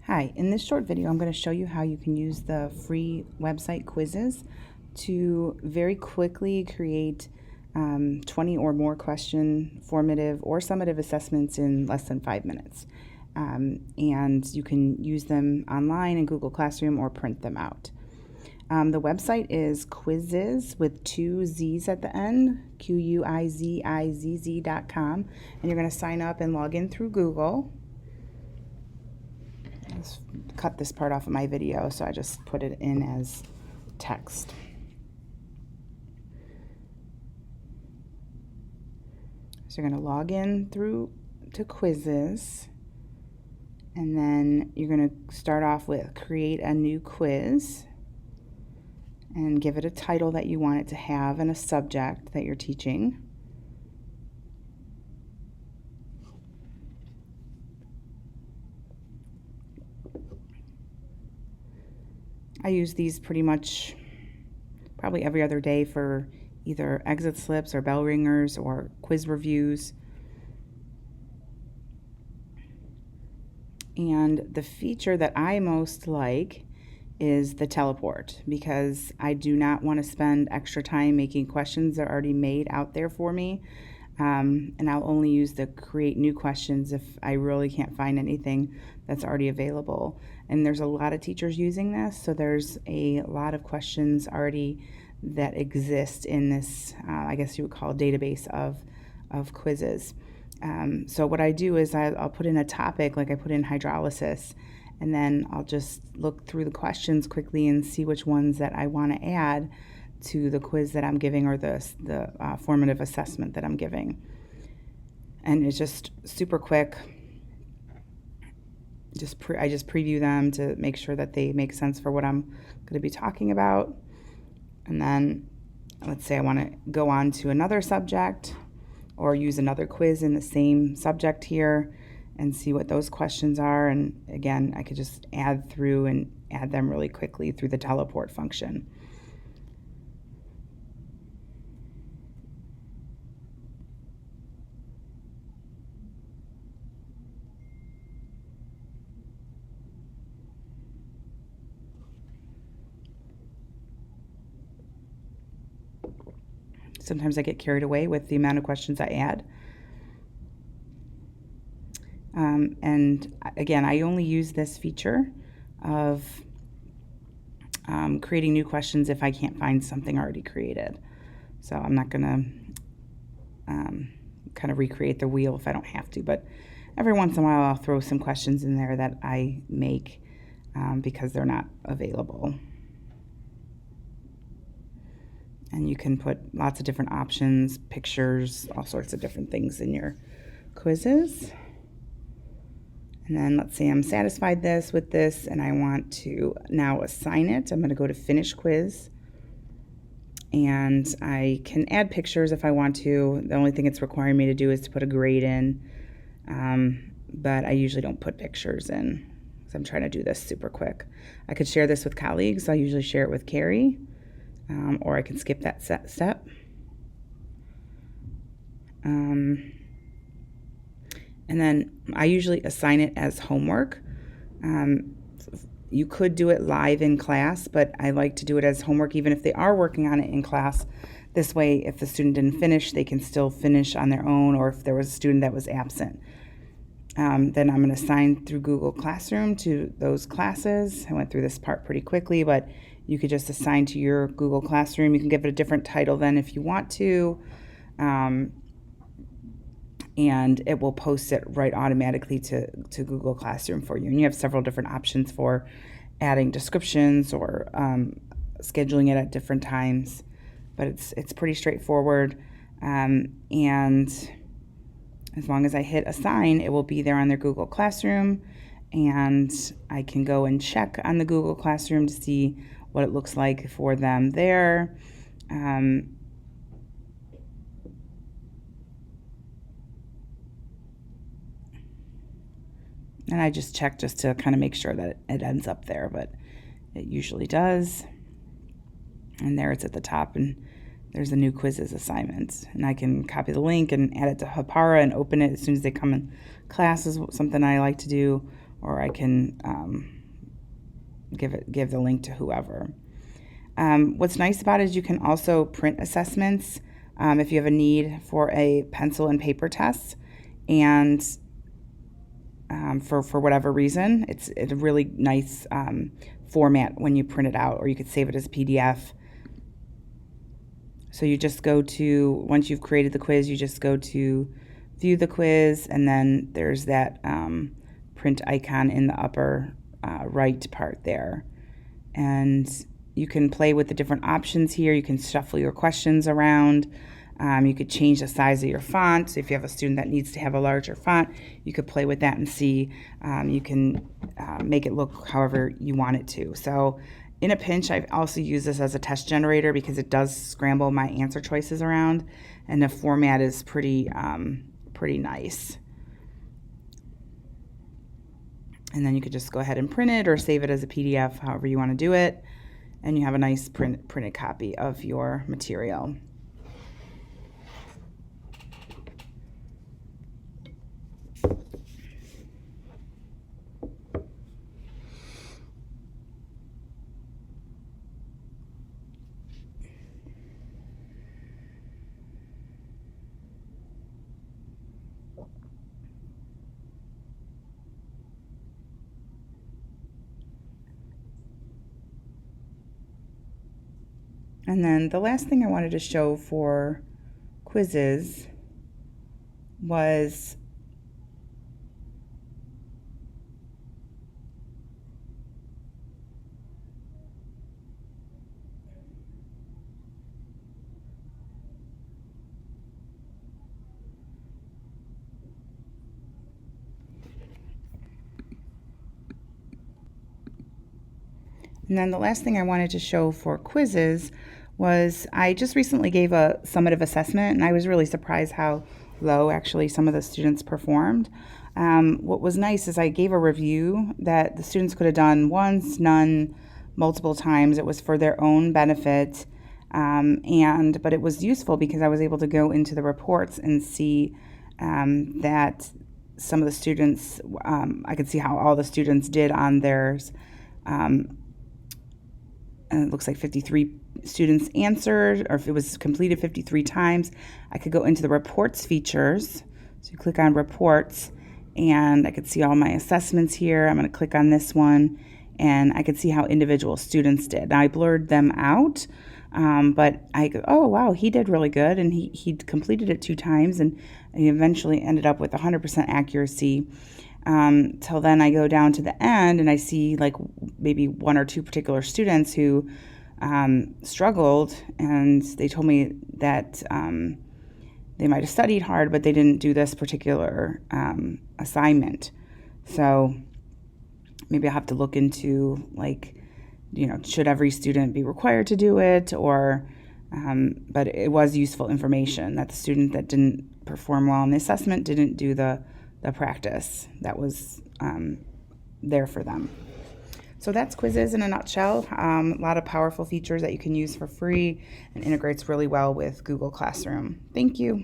Hi, in this short video I'm going to show you how you can use the free website Quizzes to very quickly create 20 or more question formative or summative assessments in less than 5 minutes. And you can use them online in Google Classroom or print them out. The website is Quizzizz with 2 Z's at the end, quizzizz.com, and you're going to sign up and log in through Google. Let's cut this part off of my video, so I just put it in as text. So you're going to log in through to Quizzes, and then you're going to start off with create a new quiz and give it a title that you want it to have and a subject that you're teaching. I use these pretty much probably every other day for either exit slips or bell ringers or quiz reviews. And the feature that I most like is the teleport, because I do not want to spend extra time making questions that are already made out there for me. And I'll only use the create new questions if I really can't find anything that's already available. And there's a lot of teachers using this, so there's a lot of questions already that exist in this, I guess you would call, database of quizzes. So what I do is I'll put in a topic, like I put in hydrolysis, and then I'll just look through the questions quickly and see which ones that I want to add to the quiz that I'm giving, or the formative assessment that I'm giving. And it's just super quick. I just preview them to make sure that they make sense for what I'm going to be talking about. And then let's say I want to go on to another subject or use another quiz in the same subject here and see what those questions are. And again, I could just add through and add them really quickly through the teleport function. Sometimes I get carried away with the amount of questions I add. And again, I only use this feature of creating new questions if I can't find something already created. So I'm not going to kind of recreate the wheel if I don't have to, but every once in a while I'll throw some questions in there that I make because they're not available. And you can put lots of different options, pictures, all sorts of different things in your quizzes. And then let's say I'm satisfied with this and I want to now assign it. I'm going to go to Finish Quiz. And I can add pictures if I want to. The only thing it's requiring me to do is to put a grade in. But I usually don't put pictures in, because I'm trying to do this super quick. I could share this with colleagues. I usually share it with Carrie. Or I can skip that step. And then I usually assign it as homework. You could do it live in class, but I like to do it as homework even if they are working on it in class. This way, if the student didn't finish, they can still finish on their own, or if there was a student that was absent. Then I'm going to assign through Google Classroom to those classes. I went through this part pretty quickly, but you could just assign to your Google Classroom. You can give it a different title then if you want to. And it will post it right automatically to Google Classroom for you. And you have several different options for adding descriptions or scheduling it at different times. But it's pretty straightforward. And as long as I hit assign, it will be there on their Google Classroom. And I can go and check on the Google Classroom to see what it looks like for them there. And I just check just to kind of make sure that it ends up there, but it usually does. And there it's at the top, and there's a new quizzes assignment. And I can copy the link and add it to Hapara and open it as soon as they come in class is something I like to do. or I can give the link to whoever. What's nice about it is you can also print assessments if you have a need for a pencil and paper test, and for whatever reason, it's a really nice format when you print it out, or you could save it as a PDF. So you just go to, once you've created the quiz, you just go to view the quiz, and then there's that print icon in the upper right part there. And you can play with the different options here. You can shuffle your questions around. You could change the size of your font. So if you have a student that needs to have a larger font, you could play with that and see. You can make it look however you want it to. So in a pinch, I've also used this as a test generator because it does scramble my answer choices around, and the format is pretty nice. And then you could just go ahead and print it or save it as a PDF, however you want to do it, and you have a nice printed copy of your material. And then the last thing I wanted to show for quizzes was I just recently gave a summative assessment, and I was really surprised how low actually some of the students performed. What was nice is I gave a review that the students could have done once, none, multiple times. It was for their own benefit, but it was useful because I was able to go into the reports and see that some of the students, I could see how all the students did on theirs. And it looks like 53 students answered, or if it was completed 53 times. I could go into the reports features. So you click on reports, and I could see all my assessments here. I'm going to click on this one, and I could see how individual students did. Now I blurred them out, but I go, oh wow, he did really good, and he completed it 2 times, and he eventually ended up with 100% accuracy. Till then I go down to the end and I see like maybe 1 or 2 particular students who struggled, and they told me that they might have studied hard, but they didn't do this particular assignment. So maybe I'll have to look into, like, should every student be required to do it, or but it was useful information that the student that didn't perform well in the assessment didn't do the practice that was there for them. So that's Quizzes in a nutshell. A lot of powerful features that you can use for free, and integrates really well with Google Classroom. Thank you.